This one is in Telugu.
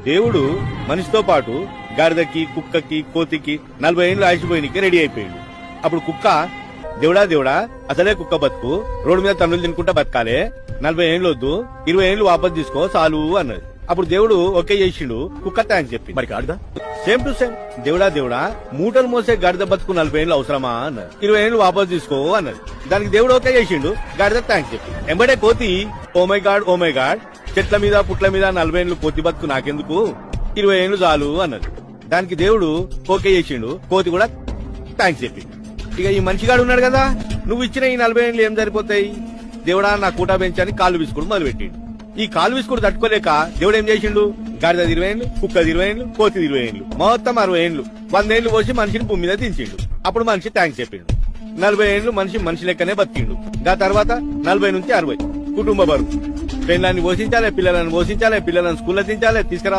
దేవుడు మనిషితో పాటు గాడిదకి, కుక్కకి, కోతికి 40 ఏళ్ళు ఆయుషిపోయినకి రెడీ అయిపోయిండు. అప్పుడు కుక్క దేవుడా అసలే కుక్క బతుకు, రోడ్డు మీద తన్నులు తినుకుంటా బతకాలే, 40 ఏళ్ళు వద్దు, 20 ఏళ్ళు వాపస్ తీసుకో చాలు అన్నది. అప్పుడు దేవుడు ఓకే చేసిండు, కుక్క థ్యాంక్స్ చెప్పి. మరి గాడిద సేమ్ టు సేమ్ దేవుడా మూటలు మోసే గాడిద బతుకు 40 ఏళ్ళు అవసరమా అన్నది. 20 ఏళ్ళు వాపస్ తీసుకో అన్నది. దానికి దేవుడు ఓకే చేసిండు, గాడిద థ్యాంక్స్ చెప్పి. ఎంబడే కోతి ఓ మై గాడ్ చెట్ల మీద పుట్ల మీద 40 ఏళ్ళు కోతి బతుకు నాకెందుకు, 20 ఏళ్ళు చాలు అన్నది. దానికి దేవుడు ఓకే చేసిండు, కోతి కూడా థ్యాంక్స్ చెప్పి. ఇక ఈ మనిషిగాడు ఉన్నాడు కదా, నువ్వు ఇచ్చిన ఈ 40 ఏళ్ళు ఏం సరిపోతాయి, దేవుడా నా కూటా పెంచని కాళ్ళు విసుకుడు మొదలు పెట్టిండు. ఈ కాలు విసుకుడు తట్టుకోలేక దేవుడు ఏం చేసిండు, గాడిద 20 ఏళ్ళు, కుక్క 20 ఏళ్ళు, కోతి 20 ఏళ్ళు, మొత్తం 60 ఏళ్ళు, 100 ఏళ్ళు పోసి మనిషిని భూమి మీద దించిండు. అప్పుడు మనిషి థ్యాంక్స్ చెప్పిండు. 40 ఏళ్ళు మనిషి లెక్కనే బతికిండు. దాని తర్వాత 40 నుంచి 60 కుటుంబ బరువు, పెళ్ళాన్ని పోషించాలి, పిల్లలను పోషించాలి, పిల్లలను స్కూల్లో దించాలి, తీసుకురా